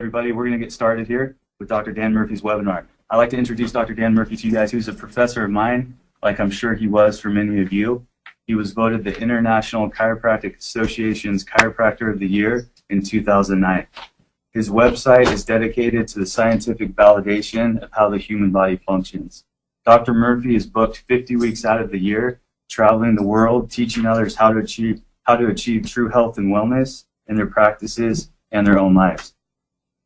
Everybody, we're going to get started here with Dr. Dan Murphy's webinar. I'd like to introduce Dr. Dan Murphy to you guys, who's a professor of mine, like I'm sure he was for many of you. He was voted the International Chiropractic Association's Chiropractor of the Year in 2009. His website is dedicated to the scientific validation of how the human body functions. Dr. Murphy is booked 50 weeks out of the year, traveling the world, teaching others how to achieve true health and wellness in their practices and their own lives.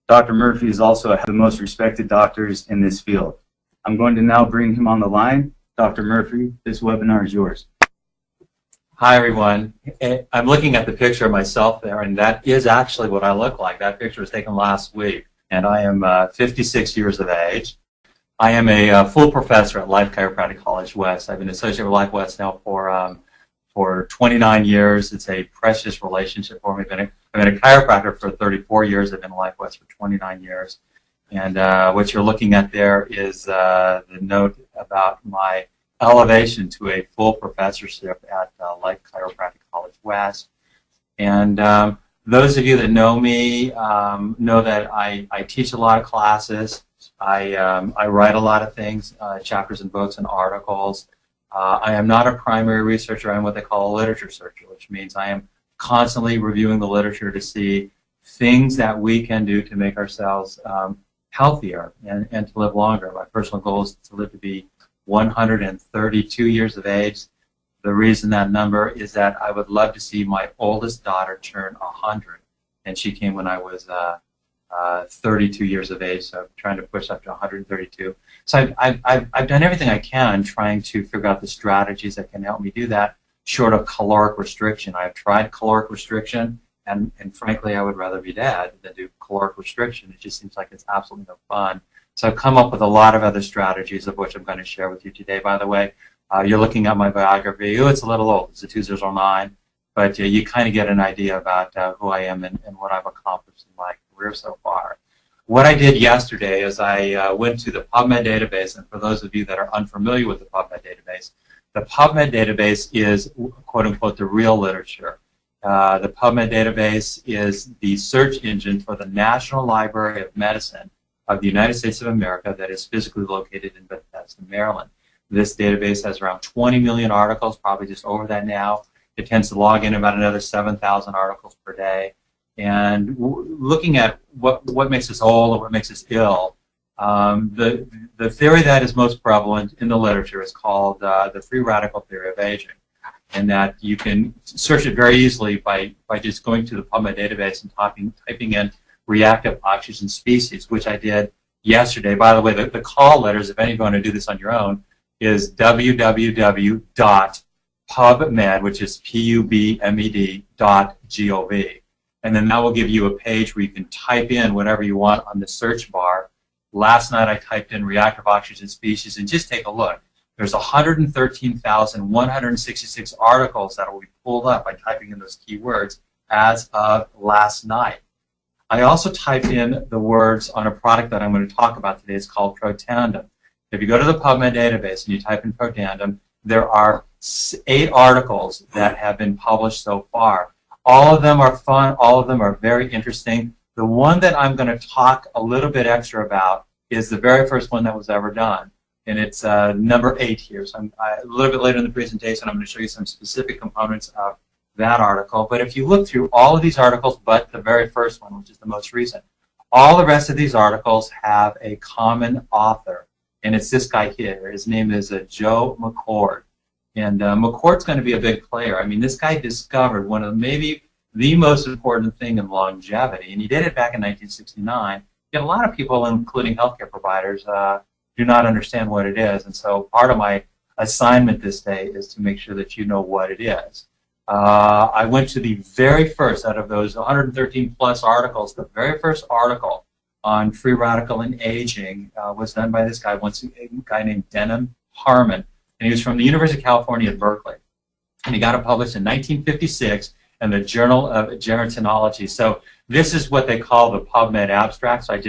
Dr. Murphy is also one of the most respected doctors in this field. I'm going to now bring him on the line. Dr. Murphy, this webinar is yours. Hi, everyone. I'm looking at the picture of myself there, and that is actually what I look like. That picture was taken last week, and I am 56 years of age. I am a full professor at Life Chiropractic College West. I've been associated with Life West now for 29 years. It's a precious relationship for me. I've been a chiropractor for 34 years. I've been at Life West for 29 years. And what you're looking at there is the note about my elevation to a full professorship at Life Chiropractic College West. And those of you that know me know that I teach a lot of classes. I write a lot of things, chapters and books and articles. I am not a primary researcher. I'm what they call a literature searcher, which means I am constantly reviewing the literature to see things that we can do to make ourselves healthier and to live longer. My personal goal is to live to be 132 years of age. The reason that number is that I would love to see my oldest daughter turn 100, and she came when I was 32 years of age, so I'm trying to push up to 132. So I've done everything I can trying to figure out the strategies that can help me do that, short of caloric restriction. I've tried caloric restriction, and frankly, I would rather be dead than do caloric restriction. It just seems like it's absolutely no fun. So I've come up with a lot of other strategies, of which I'm going to share with you today. By the way, you're looking at my biography. Oh, it's a little old. It's a 2009, but you kind of get an idea about who I am and what I've accomplished in my career so far. What I did yesterday is I went to the PubMed database, and for those of you that are unfamiliar with the PubMed database, the PubMed database is, quote-unquote, the real literature. The PubMed database is the search engine for the National Library of Medicine of the United States of America that is physically located in Bethesda, Maryland. This database has around 20 million articles, probably just over that now. It tends to log in about another 7,000 articles per day. And looking at what makes us old and what makes us ill, the theory that is most prevalent in the literature is called the free radical theory of aging, and that you can search it very easily by just going to the PubMed database and typing in reactive oxygen species, which I did yesterday. By the way, the call letters, if any of you want to do this on your own, is www.pubmed, which is PUBMED.gov. And then that will give you a page where you can type in whatever you want on the search bar. Last night I typed in reactive oxygen species, and just take a look. There's 113,166 articles that will be pulled up by typing in those keywords as of last night. I also typed in the words on a product that I'm going to talk about today. It's called Protandim. If you go to the PubMed database and you type in Protandim, there are 8 articles that have been published so far. All of them are fun. All of them are very interesting. The one that I'm going to talk a little bit extra about is the very first one that was ever done, and it's number 8 here. So a little bit later in the presentation, I'm going to show you some specific components of that article. But if you look through all of these articles but the very first one, which is the most recent, all the rest of these articles have a common author, and it's this guy here. His name is Joe McCord. And McCord's going to be a big player. I mean, this guy discovered one of maybe the most important thing in longevity, and he did it back in 1969. Yet a lot of people, including healthcare providers, do not understand what it is. And so part of my assignment this day is to make sure that you know what it is. I went to the very first out of those 113 plus articles. The very first article on free radical and aging was done by this guy, a guy named Denham Harmon, and he was from the University of California at Berkeley. And he got it published in 1956 in the Journal of Gerontology. So this is what they call the PubMed abstract. So I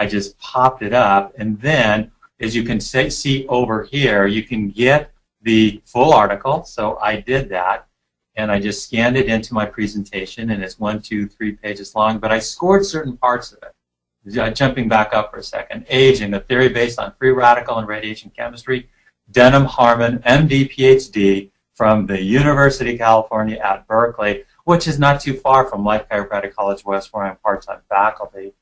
just popped it up, and then as you can see over here, you can get the full article. So I did that, and I just scanned it into my presentation, and it's 1, 2, 3 pages long. But I scored certain parts of it. jumping back up for a second, aging, a theory based on free radical and radiation chemistry. Denham Harmon, MD, PhD, from the University of California at Berkeley, which is not too far from Life Chiropractic College West, where I'm part-time faculty.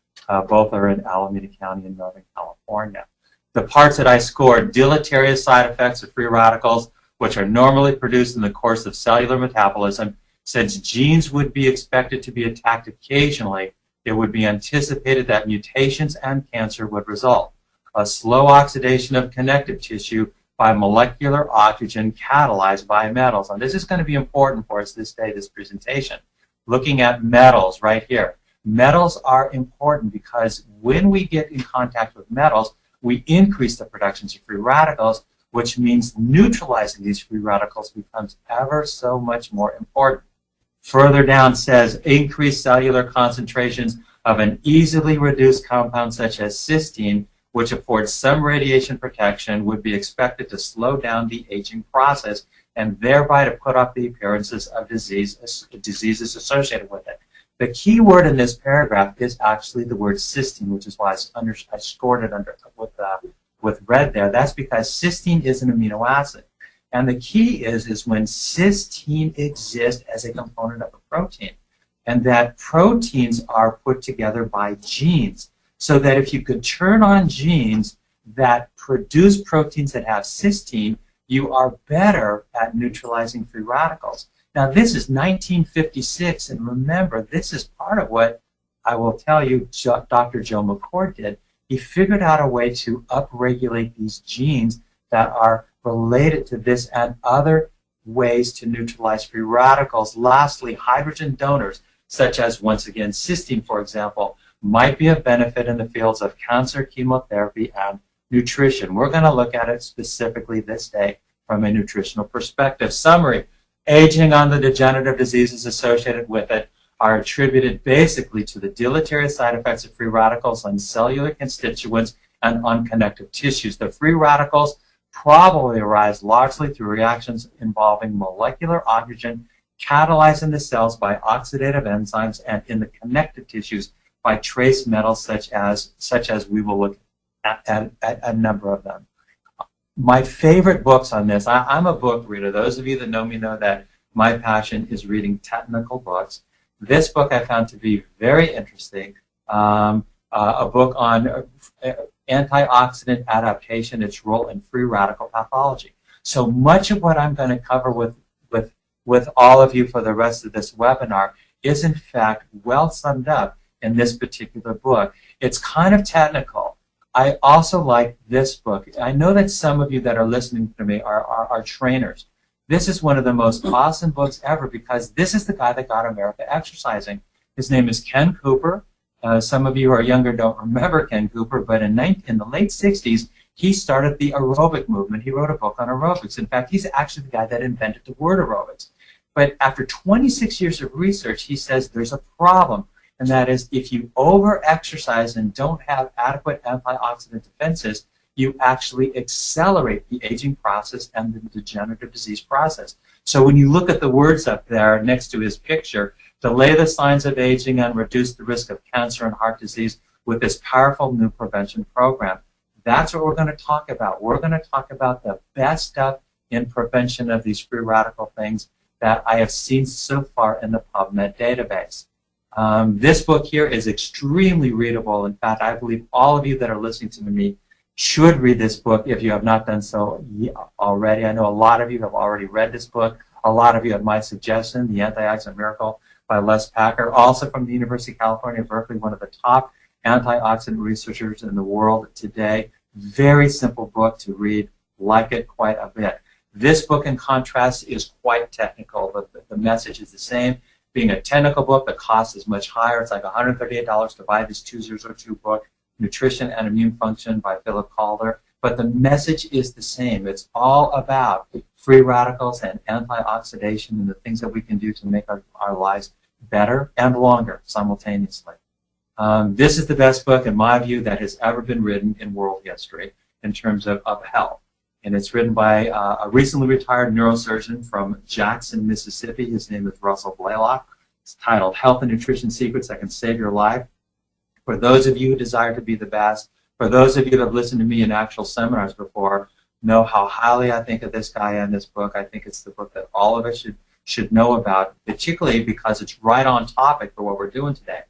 Both are in Alameda County in Northern California. The parts that I scored: deleterious side effects of free radicals, which are normally produced in the course of cellular metabolism. Since genes would be expected to be attacked occasionally, it would be anticipated that mutations and cancer would result. A slow oxidation of connective tissue by molecular oxygen catalyzed by metals. And this is going to be important for us this day, this presentation. Looking at metals right here. Metals are important because when we get in contact with metals, we increase the productions of free radicals, which means neutralizing these free radicals becomes ever so much more important. Further down says increased cellular concentrations of an easily reduced compound such as cysteine, which affords some radiation protection, would be expected to slow down the aging process and thereby to put off the appearances of diseases associated with it. The key word in this paragraph is actually the word cysteine, which is why I scored it under with red there. That's because cysteine is an amino acid. And the key is when cysteine exists as a component of a protein, and that proteins are put together by genes. So that if you could turn on genes that produce proteins that have cysteine, you are better at neutralizing free radicals. Now, this is 1956, and remember, this is part of what I will tell you Dr. Joe McCord did. He figured out a way to upregulate these genes that are related to this and other ways to neutralize free radicals. Lastly, hydrogen donors, such as, once again, cysteine, for example, might be of benefit in the fields of cancer, chemotherapy, and nutrition. We're going to look at it specifically this day from a nutritional perspective. Summary: aging and the degenerative diseases associated with it are attributed basically to the deleterious side effects of free radicals on cellular constituents and on connective tissues. The free radicals probably arise largely through reactions involving molecular oxygen catalyzing the cells by oxidative enzymes, and in the connective tissues by trace metals such as we will look at a number of them. My favorite books on this, I'm a book reader. Those of you that know me know that my passion is reading technical books. This book I found to be very interesting, a book on antioxidant adaptation, its role in free radical pathology. So much of what I'm going to cover with all of you for the rest of this webinar is in fact well summed up in this particular book. It's kind of technical. I also like this book. I know that some of you that are listening to me are trainers. This is one of the most awesome books ever because this is the guy that got America exercising. His name is Ken Cooper. Some of you who are younger don't remember Ken Cooper, but in the late 60s, he started the aerobic movement. He wrote a book on aerobics. In fact, he's actually the guy that invented the word aerobics. But after 26 years of research, he says there's a problem, and that is if you over-exercise and don't have adequate antioxidant defenses, you actually accelerate the aging process and the degenerative disease process. So when you look at the words up there next to his picture, delay the signs of aging and reduce the risk of cancer and heart disease with this powerful new prevention program. That's what we're going to talk about. We're going to talk about the best stuff in prevention of these free radical things that I have seen so far in the PubMed database. This book here is extremely readable. In fact, I believe all of you that are listening to me should read this book if you have not done so already. I know a lot of you have already read this book. A lot of you have my suggestion, The Antioxidant Miracle by Les Packer, also from the University of California, Berkeley, one of the top antioxidant researchers in the world today. Very simple book to read. Like it quite a bit. This book, in contrast, is quite technical, but the message is the same. Being a technical book, the cost is much higher. It's like $138 to buy this 2002 book, Nutrition and Immune Function by Philip Calder. But the message is the same. It's all about free radicals and antioxidation and the things that we can do to make our lives better and longer simultaneously. This is the best book, in my view, that has ever been written in world history in terms of health. And it's written by a recently retired neurosurgeon from Jackson, Mississippi. His name is Russell Blaylock. It's titled Health and Nutrition Secrets That Can Save Your Life. For those of you who desire to be the best, for those of you that have listened to me in actual seminars before, know how highly I think of this guy and this book. I think it's the book that all of us should know about, particularly because it's right on topic for what we're doing today.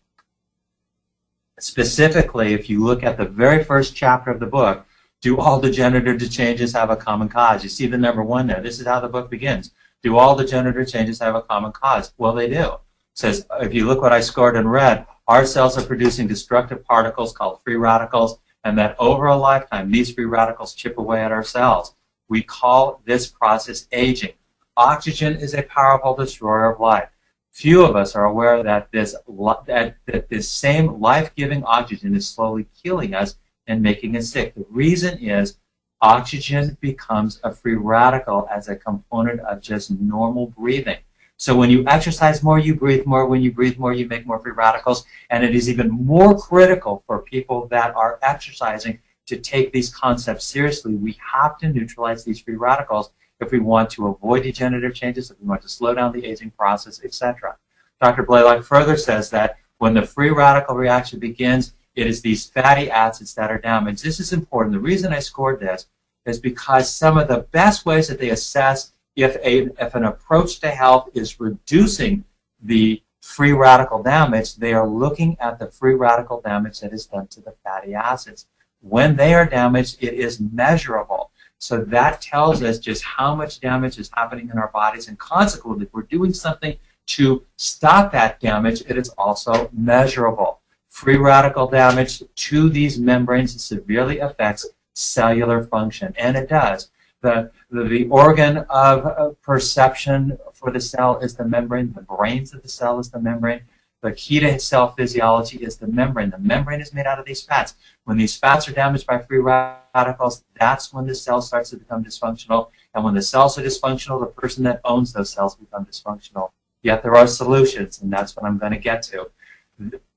Specifically, if you look at the very first chapter of the book, do all degenerative changes have a common cause? You see the number 1 there. This is how the book begins. Do all degenerative changes have a common cause? Well, they do. It says, if you look what I scored in red, our cells are producing destructive particles called free radicals, and that over a lifetime, these free radicals chip away at our cells. We call this process aging. Oxygen is a powerful destroyer of life. Few of us are aware that this same life-giving oxygen is slowly killing us and making us sick. The reason is oxygen becomes a free radical as a component of just normal breathing. So when you exercise more, you breathe more. When you breathe more, you make more free radicals. And it is even more critical for people that are exercising to take these concepts seriously. We have to neutralize these free radicals if we want to avoid degenerative changes, if we want to slow down the aging process, etc. Dr. Blaylock further says that when the free radical reaction begins, it is these fatty acids that are damaged. This is important. The reason I scored this is because some of the best ways that they assess if an approach to health is reducing the free radical damage, they are looking at the free radical damage that is done to the fatty acids. When they are damaged, it is measurable. So that tells us just how much damage is happening in our bodies, and consequently, if we're doing something to stop that damage, it is also measurable. Free radical damage to these membranes severely affects cellular function, and it does. The organ of perception for the cell is the membrane. The brains of the cell is the membrane. The key to cell physiology is the membrane. The membrane is made out of these fats. When these fats are damaged by free radicals, that's when the cell starts to become dysfunctional. And when the cells are dysfunctional, the person that owns those cells becomes dysfunctional. Yet there are solutions, and that's what I'm going to get to.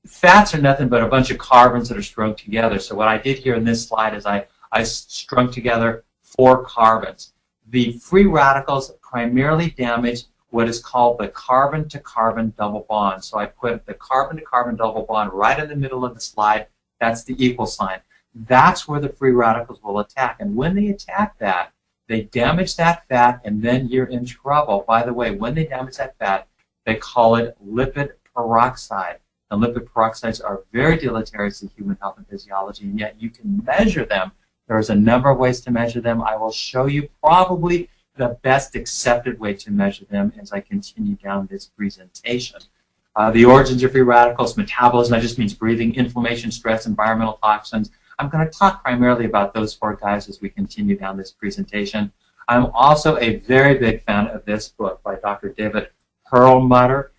Fats are nothing but a bunch of carbons that are strung together. So what I did here in this slide is I strung together 4 carbons. The free radicals primarily damage what is called the carbon-to-carbon double bond. So I put the carbon-to-carbon double bond right in the middle of the slide. That's the equal sign. That's where the free radicals will attack. And when they attack that, they damage that fat, and then you're in trouble. By the way, when they damage that fat, they call it lipid peroxide. And lipid peroxides are very deleterious to human health and physiology, and yet you can measure them. There's a number of ways to measure them. I will show you probably the best accepted way to measure them as I continue down this presentation. The origins of free radicals, metabolism, that just means breathing, inflammation, stress, environmental toxins. I'm going to talk primarily about those 4 guys as we continue down this presentation. I'm also a very big fan of this book by Dr. David Perlmutter.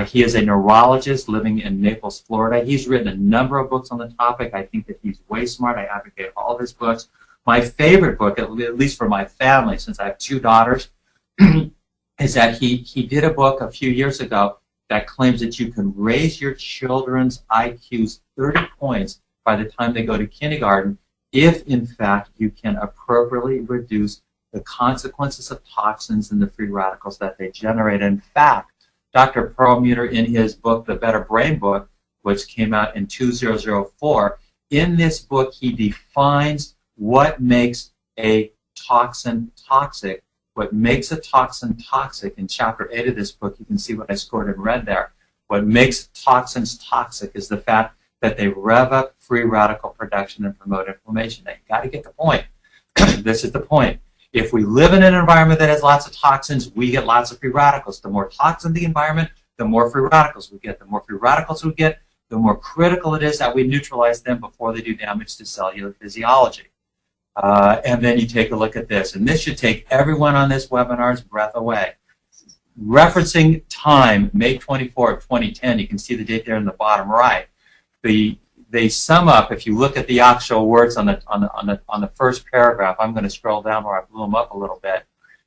He is a neurologist living in Naples, Florida. He's written a number of books on the topic. I think that he's way smart. I advocate all of his books. My favorite book, at least for my family, since I have 2 daughters, is that he did a book a few years ago that claims that you can raise your children's IQs 30 points by the time they go to kindergarten if, in fact, you can appropriately reduce the consequences of toxins and the free radicals that they generate. In fact, Dr. Perlmutter, in his book, The Better Brain Book, which came out in 2004, in this book he defines what makes a toxin toxic. What makes a toxin toxic, in chapter 8 of this book, you can see what I scored in red there. What makes toxins toxic is the fact that they rev up free radical production and promote inflammation. Now, you've got to get the point. This is the point. If we live in an environment that has lots of toxins, we get lots of free radicals. The more toxin the environment, the more free radicals we get. The more free radicals we get, the more critical it is that we neutralize them before they do damage to cellular physiology. And then you take a look at this. And this should take everyone on this webinar's breath away. Referencing time, May 24, 2010, you can see the date there in the bottom right. They sum up, if you look at the actual words on the first paragraph, I'm going to scroll down where I blew them up a little bit,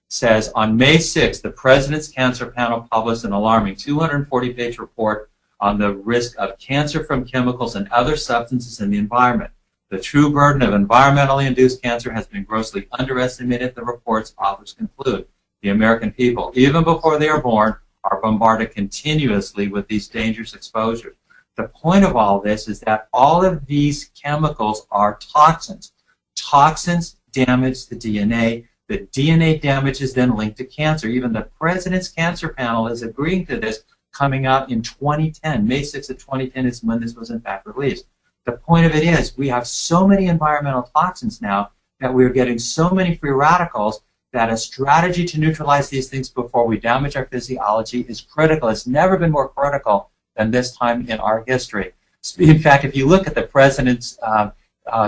says, on May 6th, the President's Cancer Panel published an alarming 240-page report on the risk of cancer from chemicals and other substances in the environment. The true burden of environmentally induced cancer has been grossly underestimated, the report's authors conclude. The American people, even before they are born, are bombarded continuously with these dangerous exposures. The point of all this is that all of these chemicals are toxins. Toxins damage the DNA. The DNA damage is then linked to cancer. Even the President's Cancer Panel is agreeing to this, coming out in 2010. May 6th of 2010 is when this was in fact released. The point of it is we have so many environmental toxins now that we're getting so many free radicals that a strategy to neutralize these things before we damage our physiology is critical. It's never been more critical than this time in our history. In fact, if you look at the President's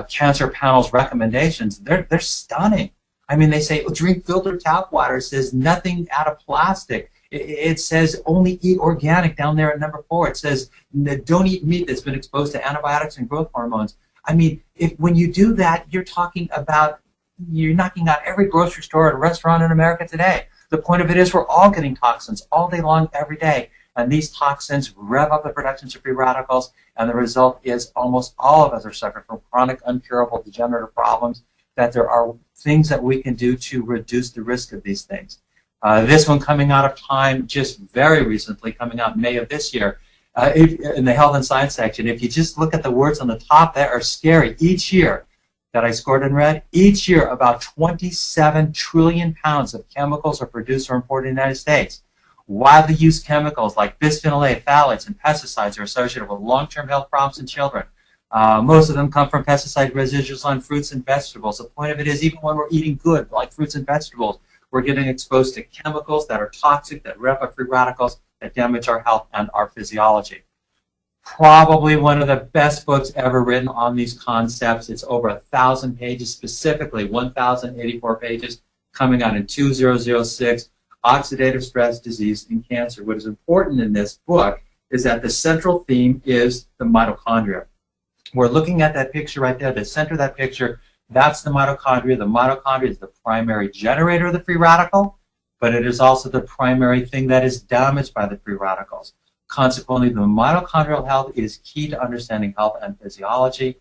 Cancer Panel's recommendations, they're stunning. I mean, they say, well, drink filtered tap water. It says nothing out of plastic. It says only eat organic down there at number 4. It says don't eat meat that's been exposed to antibiotics and growth hormones. I mean, when you do that, you're talking about, you're knocking out every grocery store and restaurant in America today. The point of it is we're all getting toxins all day long, every day. And these toxins rev up the production of free radicals, and the result is almost all of us are suffering from chronic, uncurable, degenerative problems, that there are things that we can do to reduce the risk of these things. This one coming out of Time just very recently, coming out in May of this year, in the Health and Science section. If you just look at the words on the top, that are scary. Each year that I scored in red, each year about 27 trillion pounds of chemicals are produced or imported in the United States. Widely used chemicals like bisphenol A, phthalates, and pesticides are associated with long-term health problems in children. Most of them come from pesticide residuals on fruits and vegetables. The point of it is, even when we're eating good, like fruits and vegetables, we're getting exposed to chemicals that are toxic, that rev up free radicals, that damage our health and our physiology. Probably one of the best books ever written on these concepts. It's over 1,000 pages, specifically 1,084 pages, coming out in 2006, Oxidative Stress, Disease, and Cancer. What is important in this book is that the central theme is the mitochondria. We're looking at that picture right there, the center of that picture. That's the mitochondria. The mitochondria is the primary generator of the free radical, but it is also the primary thing that is damaged by the free radicals. Consequently, the mitochondrial health is key to understanding health and physiology.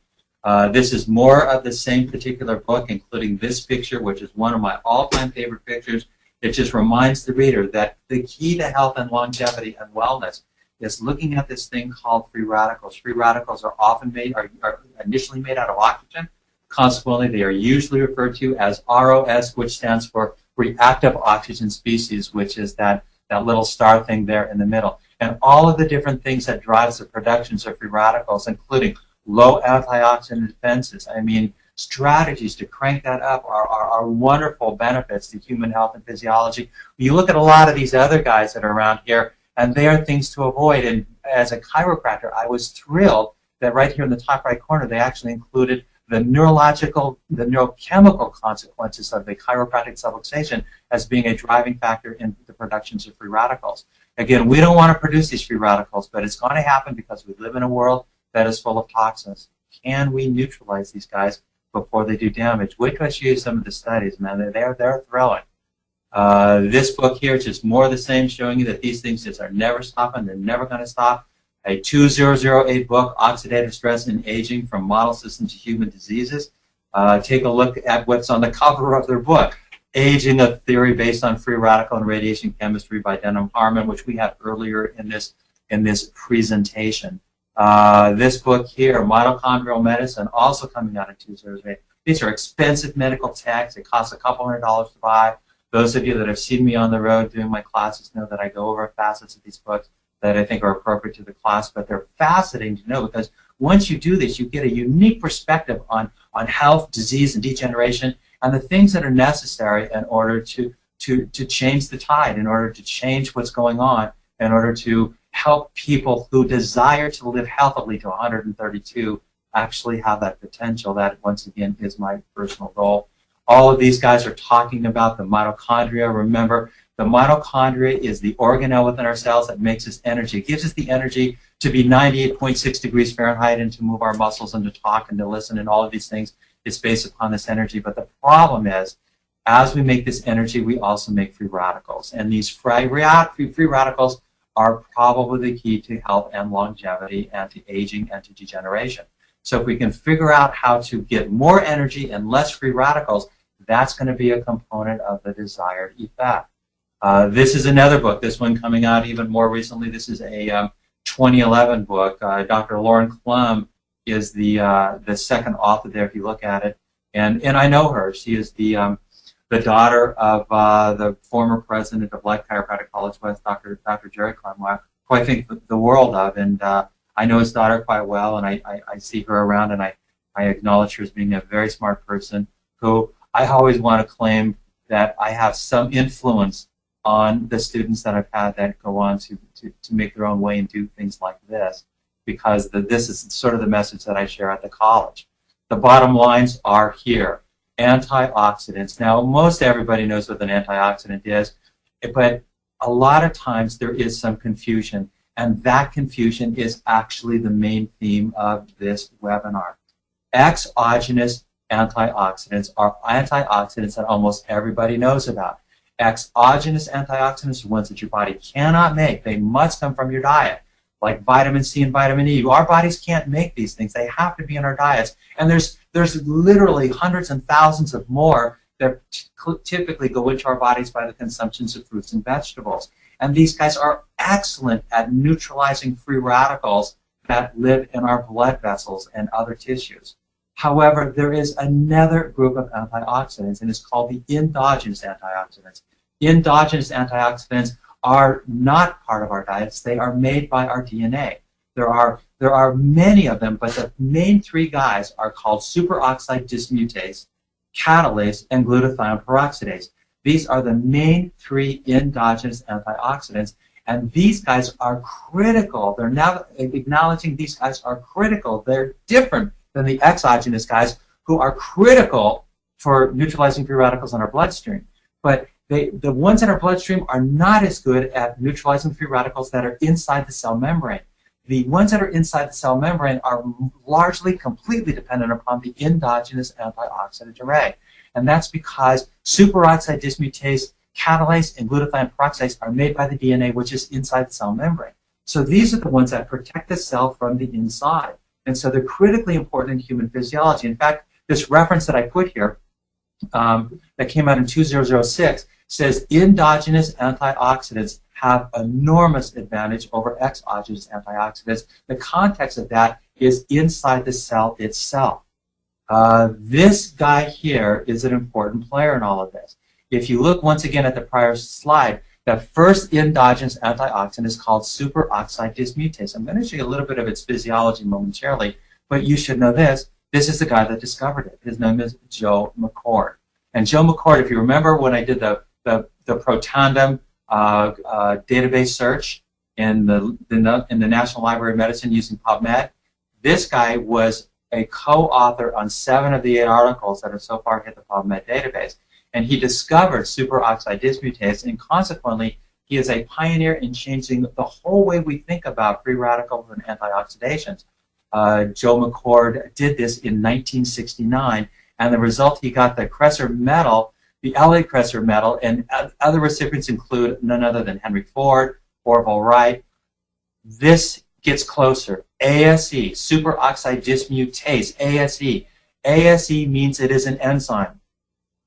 This is more of the same particular book, including this picture, which is one of my all-time favorite pictures. It just reminds the reader that the key to health and longevity and wellness is looking at this thing called free radicals. Free radicals are often are initially made out of oxygen. Consequently, they are usually referred to as ROS, which stands for reactive oxygen species, which is that little star thing there in the middle. And all of the different things that drives the productions of free radicals, including low antioxidant defenses. I mean, strategies to crank that up are wonderful benefits to human health and physiology. You look at a lot of these other guys that are around here, and they are things to avoid. And as a chiropractor, I was thrilled that right here in the top right corner, they actually included the neurochemical consequences of the chiropractic subluxation as being a driving factor in the productions of free radicals. Again, we don't want to produce these free radicals, but it's going to happen because we live in a world that is full of toxins. Can we neutralize these guys before they do damage? Wait till I show you some of the studies, man. They're thrilling. This book here is just more of the same, showing you that these things just are never stopping. They're never going to stop. A 2008 book, Oxidative Stress and Aging from Model Systems to Human Diseases. Take a look at what's on the cover of their book. Aging, a theory based on free radical and radiation chemistry by Denham Harmon, which we had earlier in this presentation. This book here, Mitochondrial Medicine, also coming out in 2008. These are expensive medical texts. It costs a couple $100 to buy. Those of you that have seen me on the road doing my classes know that I go over facets of these books that I think are appropriate to the class, but they're fascinating to know because once you do this, you get a unique perspective on health, disease, and degeneration, and the things that are necessary in order to change the tide, in order to change what's going on, in order to help people who desire to live healthily to 132 actually have that potential. That, once again, is my personal goal. All of these guys are talking about the mitochondria. Remember, the mitochondria is the organelle within our cells that makes us energy. It gives us the energy to be 98.6 degrees Fahrenheit and to move our muscles and to talk and to listen and all of these things. It's based upon this energy. But the problem is, as we make this energy, we also make free radicals. And these free radicals are probably the key to health and longevity and to aging and to degeneration. So if we can figure out how to get more energy and less free radicals, that's going to be a component of the desired effect. This is another book, this one coming out even more recently. This is a 2011 book. Dr. Lauren Klum is the second author there if you look at it. And I know her. She is the daughter of the former president of Life Chiropractic College West, Dr. Jerry Klum, who I think the world of. And I know his daughter quite well, and I see her around, and I acknowledge her as being a very smart person who I always want to claim that I have some influence on the students that I've had that go on to make their own way and do things like this, because this is sort of the message that I share at the college. The bottom lines are here. Antioxidants. Now, most everybody knows what an antioxidant is, but a lot of times there is some confusion, and that confusion is actually the main theme of this webinar. Exogenous antioxidants are antioxidants that almost everybody knows about. Exogenous antioxidants are ones that your body cannot make. They must come from your diet, like vitamin C and vitamin E. Our bodies can't make these things. They have to be in our diets. And there's literally hundreds and thousands of more that typically go into our bodies by the consumptions of fruits and vegetables. And these guys are excellent at neutralizing free radicals that live in our blood vessels and other tissues. However, there is another group of antioxidants, and it's called the endogenous antioxidants. Endogenous antioxidants are not part of our diets. They are made by our DNA. There are many of them, but the main three guys are called superoxide dismutase, catalase, and glutathione peroxidase. These are the main three endogenous antioxidants, and these guys are critical. They're now acknowledging these guys are critical. They're different than the exogenous guys, who are critical for neutralizing free radicals in our bloodstream. But the ones in our bloodstream are not as good at neutralizing free radicals that are inside the cell membrane. The ones that are inside the cell membrane are largely, completely dependent upon the endogenous antioxidant array. And that's because superoxide dismutase, catalase, and glutathione peroxidase are made by the DNA, which is inside the cell membrane. So these are the ones that protect the cell from the inside. And so they're critically important in human physiology. In fact, this reference that I put here that came out in 2006 says endogenous antioxidants have enormous advantage over exogenous antioxidants. The context of that is inside the cell itself. This guy here is an important player in all of this. If you look once again at the prior slide, the first endogenous antioxidant is called superoxide dismutase. I'm going to show you a little bit of its physiology momentarily, but you should know this. This is the guy that discovered it. His name is Joe McCord. And Joe McCord, if you remember when I did the Protandim database search in the National Library of Medicine using PubMed, this guy was a co-author on 7 of the 8 articles that have so far hit the PubMed database. And he discovered superoxide dismutase, and consequently, he is a pioneer in changing the whole way we think about free radicals and antioxidations. Joe McCord did this in 1969, and the result, he got the Kresser Medal, the LA Kresser Medal, and other recipients include none other than Henry Ford, Orville Wright. This gets closer. ASE, superoxide dismutase, ASE. ASE means it is an enzyme.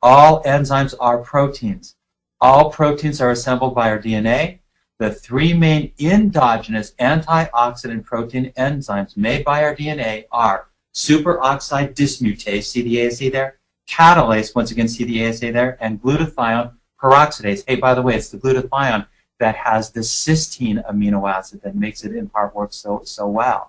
All enzymes are proteins. All proteins are assembled by our DNA. The 3 main endogenous antioxidant protein enzymes made by our DNA are superoxide dismutase, see the ASE there? Catalase, once again, see the ASE there? And glutathione peroxidase. Hey, by the way, it's the glutathione that has the cysteine amino acid that makes it in part work so well.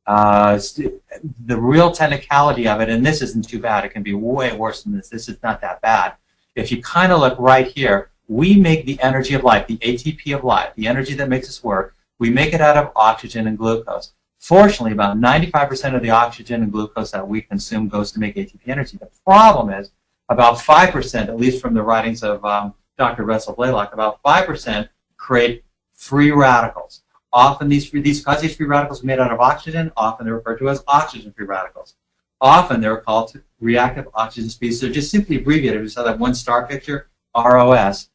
The real technicality of it, and this isn't too bad, it can be way worse than this. This is not that bad. If you kind of look right here, we make the energy of life, the ATP of life, the energy that makes us work, we make it out of oxygen and glucose. Fortunately, about 95% of the oxygen and glucose that we consume goes to make ATP energy. The problem is about 5%, at least from the writings of Dr. Russell Blaylock, about 5% create free radicals. Often these free radicals are made out of oxygen. Often they're referred to as oxygen-free radicals. Often they're called reactive oxygen species. So just simply abbreviated. We saw that one star picture, ROS.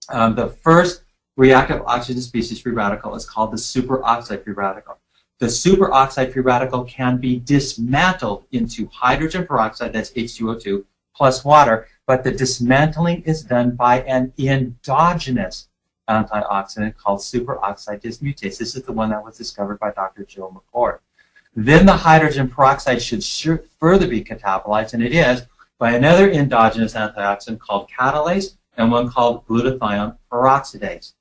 The first reactive oxygen species free radical is called the superoxide free radical. The superoxide free radical can be dismantled into hydrogen peroxide, that's H2O2, plus water, but the dismantling is done by an endogenous antioxidant called superoxide dismutase. This is the one that was discovered by Dr. Jill McCord. Then the hydrogen peroxide should further be catabolized, and it is, by another endogenous antioxidant called catalase and one called glutathione peroxidase.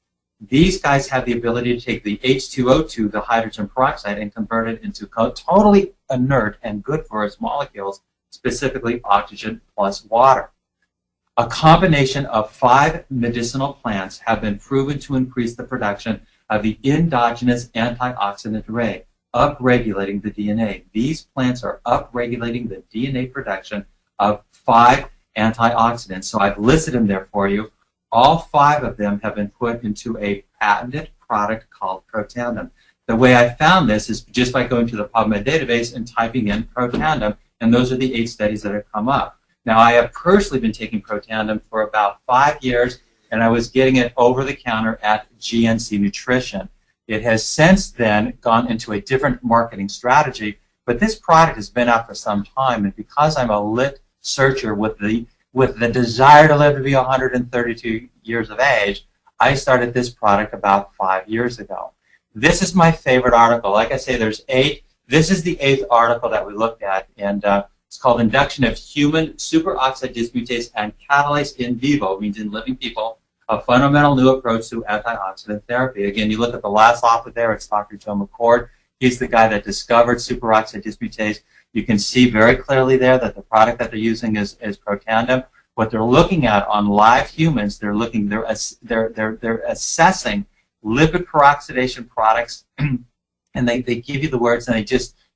These guys have the ability to take the H2O2, the hydrogen peroxide, and convert it into totally inert and good for us molecules, specifically oxygen plus water. A combination of 5 medicinal plants have been proven to increase the production of the endogenous antioxidant array, upregulating the DNA. These plants are upregulating the DNA production of 5 antioxidants. So I've listed them there for you. All 5 of them have been put into a patented product called Protandim. The way I found this is just by going to the PubMed database and typing in Protandim, and those are the 8 studies that have come up. Now, I have personally been taking Protandim for about 5 years, and I was getting it over the counter at GNC Nutrition. It has since then gone into a different marketing strategy, but this product has been out for some time, and because I'm a lit searcher with the desire to live to be 132 years of age, I started this product about 5 years ago. This is my favorite article. Like I say, there's 8. This is the 8th article that we looked at, and it's called Induction of Human Superoxide Dismutase and Catalase in Vivo, means in living people, a fundamental new approach to antioxidant therapy. Again, you look at the last author there, it's Dr. Joe McCord. He's the guy that discovered superoxide dismutase. You can see very clearly there that the product that they're using is Protandim. What they're looking at on live humans, they're assessing lipid peroxidation products, and they give you the words, and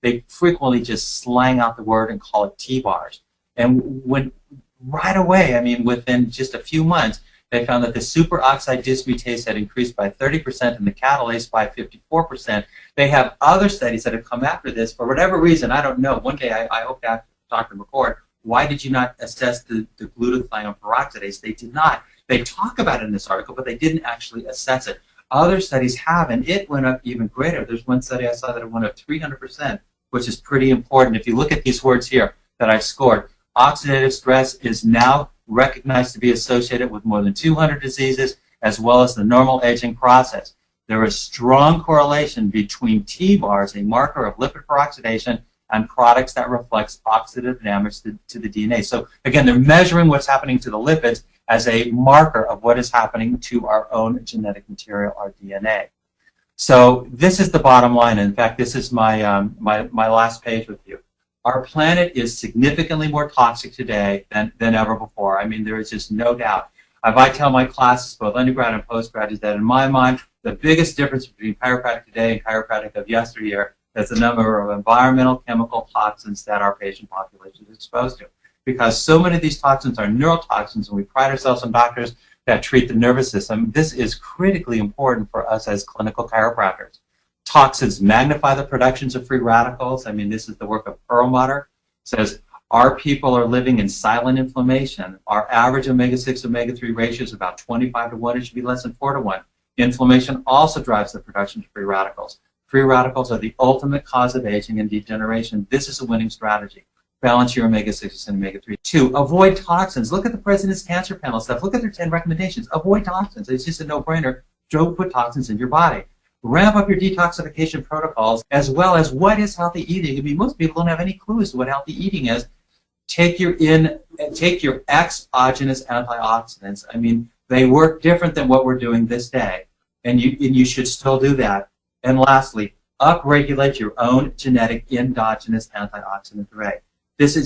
they frequently just slang out the word and call it T-bars. And right away, I mean, within just a few months, they found that the superoxide dismutase had increased by 30% and the catalase by 54%. They have other studies that have come after this. For whatever reason, I don't know. One day I hope to ask Dr. McCord, why did you not assess the glutathione peroxidase? They did not. They talk about it in this article, but they didn't actually assess it. Other studies have, and it went up even greater. There's one study I saw that it went up 300%, which is pretty important. If you look at these words here that I've scored, oxidative stress is now recognized to be associated with more than 200 diseases, as well as the normal aging process. There is strong correlation between T-bars, a marker of lipid peroxidation, and products that reflects oxidative damage to the DNA. So again, they're measuring what's happening to the lipids as a marker of what is happening to our own genetic material, our DNA. So this is the bottom line. In fact, this is my last page with you. Our planet is significantly more toxic today than ever before. I mean, there is just no doubt. If I tell my classes, both undergrad and postgrad, is that in my mind, the biggest difference between chiropractic today and chiropractic of yesteryear is the number of environmental chemical toxins that our patient population is exposed to. Because so many of these toxins are neurotoxins, and we pride ourselves on doctors that treat the nervous system. This is critically important for us as clinical chiropractors. Toxins magnify the productions of free radicals. I mean, this is the work of Perlmutter. It says, our people are living in silent inflammation. Our average omega-6, omega-3 ratio is about 25 to 1. It should be less than 4 to 1. Inflammation also drives the production of free radicals. Free radicals are the ultimate cause of aging and degeneration. This is a winning strategy. Balance your omega-6 and omega-3. 2, avoid toxins. Look at the President's Cancer Panel stuff. Look at their 10 recommendations. Avoid toxins. It's just a no-brainer. Don't put toxins in your body. Ramp up your detoxification protocols, as well as what is healthy eating. I mean, most people don't have any clue as to what healthy eating is. Take your exogenous antioxidants. I mean, they work different than what we're doing this day, and you should still do that. And lastly, upregulate your own genetic endogenous antioxidant array. This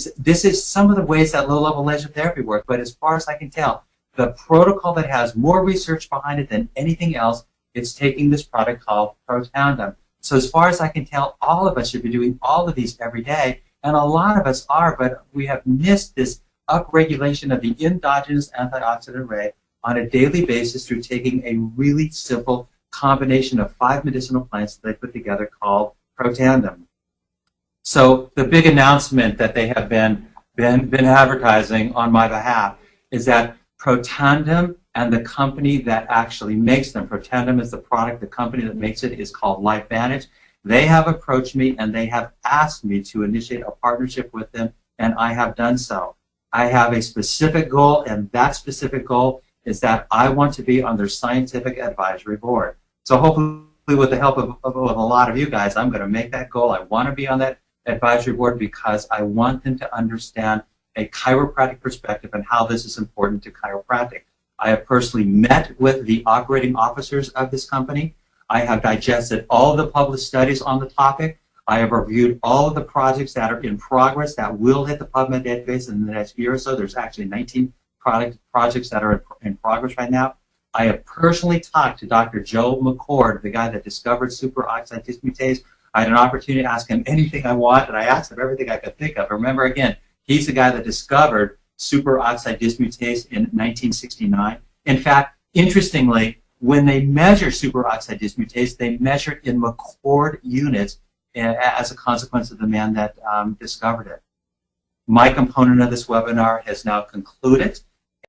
is some of the ways that low-level laser therapy works, but as far as I can tell, the protocol that has more research behind it than anything else, it's taking this product called Protandim. So as far as I can tell, all of us should be doing all of these every day, and a lot of us are, but we have missed this upregulation of the endogenous antioxidant array on a daily basis through taking a really simple combination of 5 medicinal plants that they put together called Protandim. So the big announcement that they have been advertising on my behalf is that Protandim and the company that actually makes them, Protandim is the product, the company that makes it is called LifeVantage. They have approached me and they have asked me to initiate a partnership with them, and I have done so. I have a specific goal, and that specific goal is that I want to be on their scientific advisory board. So hopefully with the help of a lot of you guys, I'm going to make that goal. I want to be on that advisory board because I want them to understand a chiropractic perspective and how this is important to chiropractic. I have personally met with the operating officers of this company. I have digested all of the published studies on the topic. I have reviewed all of the projects that are in progress that will hit the PubMed database in the next year or so. There's actually 19 projects that are in progress right now. I have personally talked to Dr. Joe McCord, the guy that discovered superoxide dismutase. I had an opportunity to ask him anything I want, and I asked him everything I could think of. Remember, again, he's the guy that discovered superoxide dismutase in 1969. In fact, interestingly, when they measure superoxide dismutase, they measure it in McCord units as a consequence of the man that discovered it. My component of this webinar has now concluded.